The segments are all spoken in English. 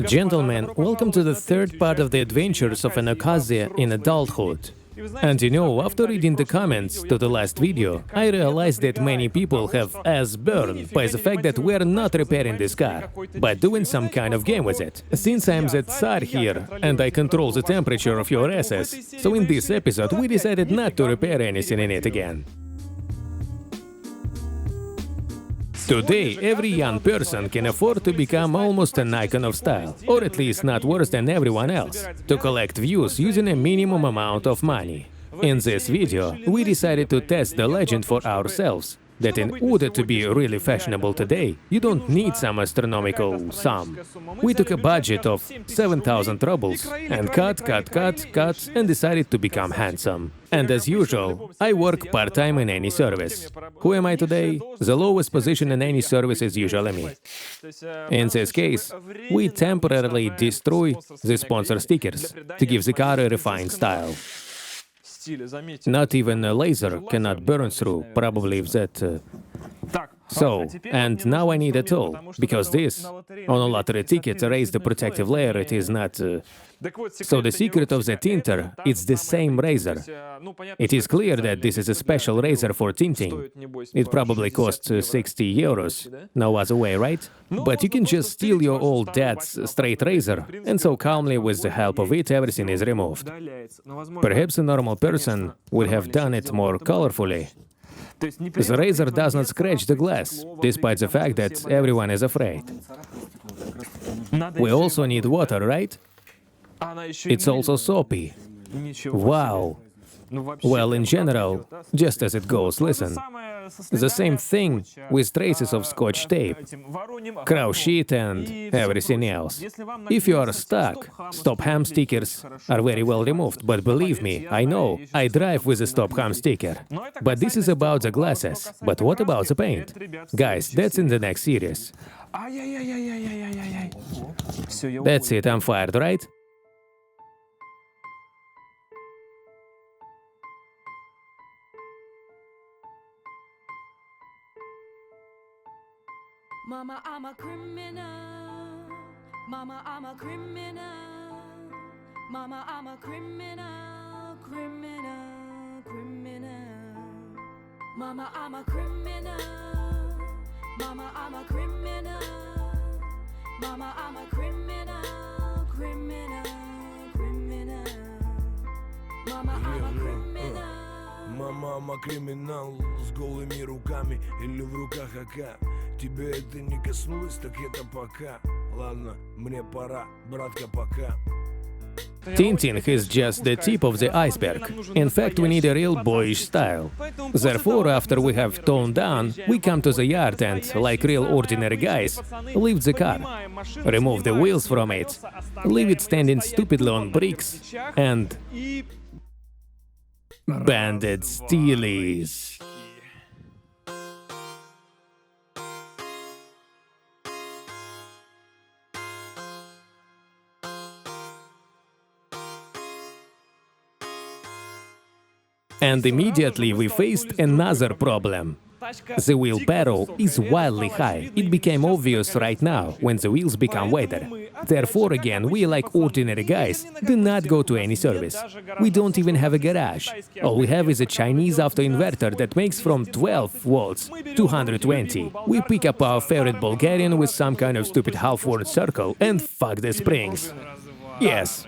Gentlemen, welcome to the third part of the adventures of an Akazie in adulthood. And you know, after reading the comments to the last video, I realized that many people have ass burned by the fact that we're not repairing this car, but doing some kind of game with it. Since I'm the Tsar here, and I control the temperature of your asses, so in this episode we decided not to repair anything in it again. Today, every young person can afford to become almost an icon of style, or at least not worse than everyone else, to collect views using a minimum amount of money. In this video, we decided to test the legend for ourselves, that in order to be really fashionable today, you don't need some astronomical sum. We took a budget of 7,000 rubles and cut, and decided to become handsome. And as usual, I work part-time in any service. Who am I today? The lowest position in any service is usually me. In this case, we temporarily destroy the sponsor stickers to give the car a refined style. Not even a laser cannot burn through, probably if that... So, and now I need a tool, because this, on a lottery ticket, erase the protective layer, it is not... So the secret of the tinter, it's the same razor. It is clear that this is a special razor for tinting. It probably costs 60 euros, no other way, right? But you can just steal your old dad's straight razor, and so calmly, with the help of it, everything is removed. Perhaps a normal person would have done it more colorfully. The razor does not scratch the glass, despite the fact that everyone is afraid. We also need water, right? It's also soapy. Wow. Well, in general, just as it goes, listen. The same thing with traces of scotch tape, crow sheet and everything else. If you are stuck, stop ham stickers are very well removed, but believe me, I know, I drive with a stop ham sticker. But this is about the glasses. But what about the paint? Guys, that's in the next series. That's it, I'm fired, right? Mama, I'm a criminal. Mama, I'm a criminal. Mama, I'm a criminal, criminal, criminal. Mama, I'm a criminal. Mama, I'm a criminal. Mama, I'm a criminal, criminal, criminal. Mama, I'm a criminal. Мама, I'm a criminal, с голыми руками или в руках АК. Тебе это не коснулось, так это пока. Ладно, мне пора, братка, пока. Tinting is just the tip of the iceberg. In fact, we need a real boyish style. Therefore, after we have toned down, we come to the yard and, like real ordinary guys, lift the car, remove the wheels from it, leave it standing stupidly on bricks, and... banded steelies. And immediately we faced another problem. The wheel barrow is wildly high. It became obvious right now, when the wheels become wider. Therefore, again, we, like ordinary guys, do not go to any service. We don't even have a garage. All we have is a Chinese auto-inverter that makes from 12 volts 220. We pick up our favorite Bulgarian with some kind of stupid half-word circle and fuck the springs. Yes.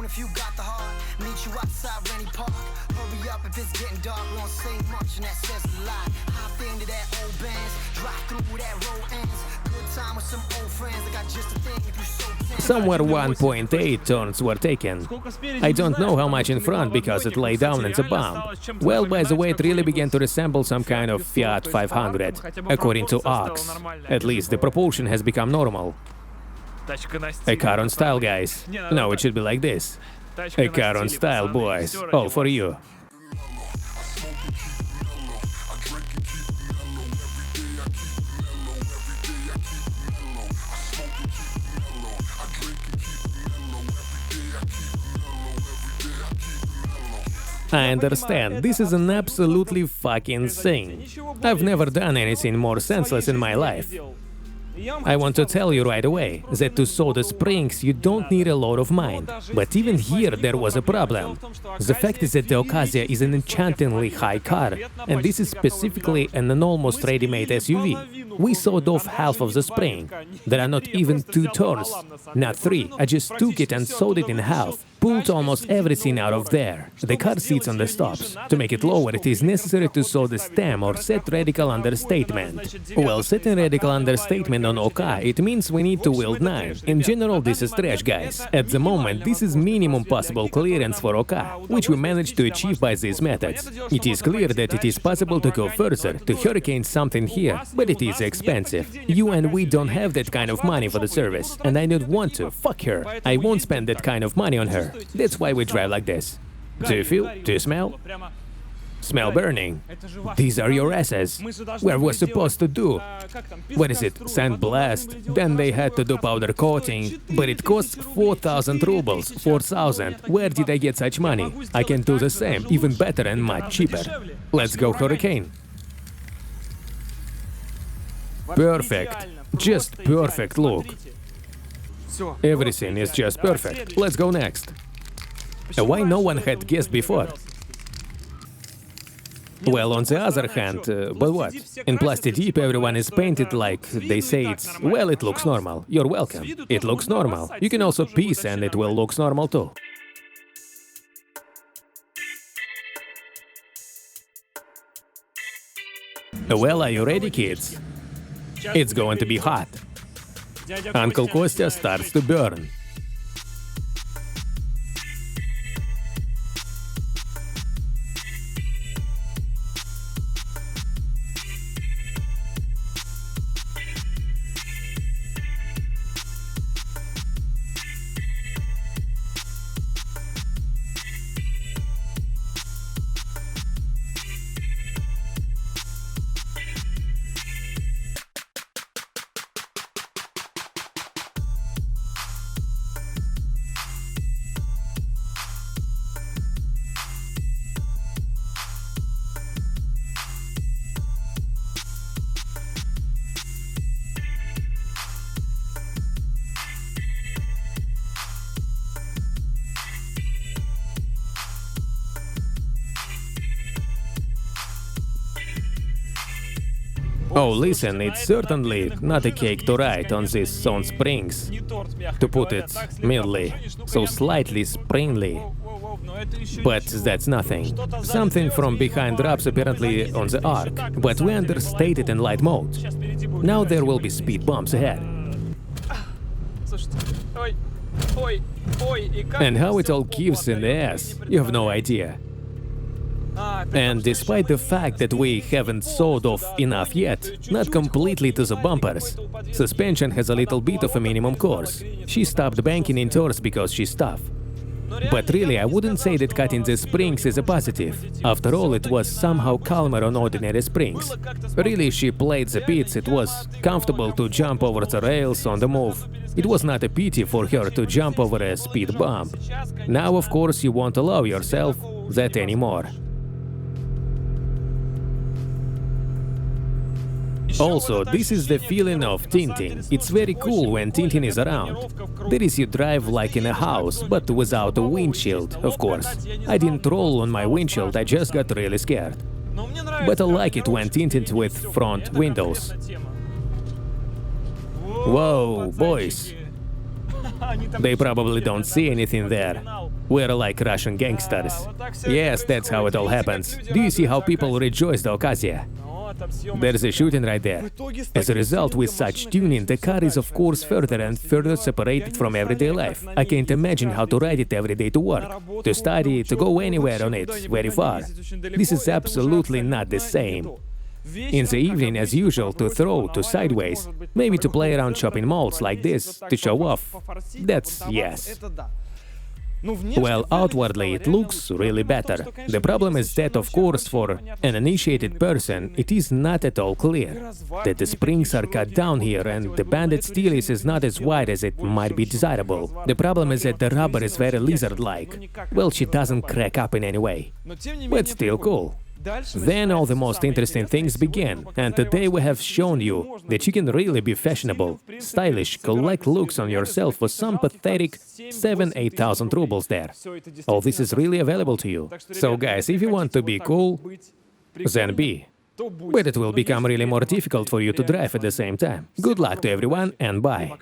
If you got the heart, meet you outside Rennie Park. Hurry up if it's getting dark, we don't say much and that says a lot. Hop into that old bands, drive through where that road ends. Good time with some old friends, I got just a thing if you so tense. Somewhere 1.8 turns were taken. I don't know how much in front because it lay down in the bump. Well, by the way, it really began to resemble some kind of Fiat 500, according to Ox. At least the proportion has become normal. A car on style, guys. No, it should be like this. A car on style, boys. All for you. I understand, this is an absolutely fucking thing. I've never done anything more senseless in my life. I want to tell you right away that to saw the springs you don't need a lot of mind. But even here there was a problem. The fact is that the Ocasio is an enchantingly high car, and this is specifically an almost ready-made SUV. We sawed off half of the spring. There are not even 2 turns, not 3. I just took it and sawed it in half. Pulled almost everything out of there. The car sits on the stops. To make it lower, it is necessary to saw the stem or set radical understatement. Well, setting radical understatement on OK, it means we need to wield 9. In general, this is trash, guys. At the moment, this is minimum possible clearance for OK, which we managed to achieve by these methods. It is clear that it is possible to go further, to hurricane something here, but it is expensive. You and we don't have that kind of money for the service, and I don't want to. Fuck her. I won't spend that kind of money on her. That's why we drive like this. Do you feel? Do you smell? Smell burning. These are your asses. Where was supposed to do? What is it? Sandblast? Then they had to do powder coating. But it costs 4,000 rubles. 4,000. Where did I get such money? I can do the same, even better and much cheaper. Let's go Hurricane. Perfect. Just perfect look. Everything is just perfect. Let's go next. Why no one had guessed before? Well, on the other hand, but what? In Plasti Deep everyone is painted like they say it's, well, it looks normal. You're welcome. It looks normal. You can also piece and it will look normal too. Well, are you ready, kids? It's going to be hot. Uncle Kostya starts to burn. Oh, listen, it's certainly not a cake to ride on these stone springs. To put it mildly, so slightly springly. But that's nothing. Something from behind drops apparently on the arc, but we understate it in light mode. Now there will be speed bumps ahead. And how it all gives in the ass, you have no idea. And despite the fact that we haven't sawed off enough yet, not completely to the bumpers, suspension has a little bit of a minimum course. She stopped banking in turns because she's tough. But really, I wouldn't say that cutting the springs is a positive. After all, it was somehow calmer on ordinary springs. Really, she played the beats, it was comfortable to jump over the rails on the move. It was not a pity for her to jump over a speed bump. Now, of course, you won't allow yourself that anymore. Also, this is the feeling of Tintin. It's very cool when Tintin is around. There is you drive like in a house, but without a windshield, of course. I didn't roll on my windshield, I just got really scared. But I like it when tinted with front windows. Whoa, boys. They probably don't see anything there. We're like Russian gangsters. Yes, that's how it all happens. Do you see how people rejoice the Ocasio? There's a shooting right there. As a result, with such tuning, the car is of course further and further separated from everyday life. I can't imagine how to ride it every day to work, to study, to go anywhere on it, very far. This is absolutely not the same. In the evening, as usual, to throw, to sideways, maybe to play around shopping malls like this, to show off. That's yes. Well, outwardly it looks really better. The problem is that, of course, for an initiated person, it is not at all clear that the springs are cut down here and the banded steel is not as wide as it might be desirable. The problem is that the rubber is very lizard-like. Well, she doesn't crack up in any way. But still cool. Then all the most interesting things begin, and today we have shown you that you can really be fashionable, stylish, collect looks on yourself for some pathetic 7,000–8,000 rubles there. All this is really available to you. So guys, if you want to be cool, then be. But it will become really more difficult for you to drive at the same time. Good luck to everyone and bye.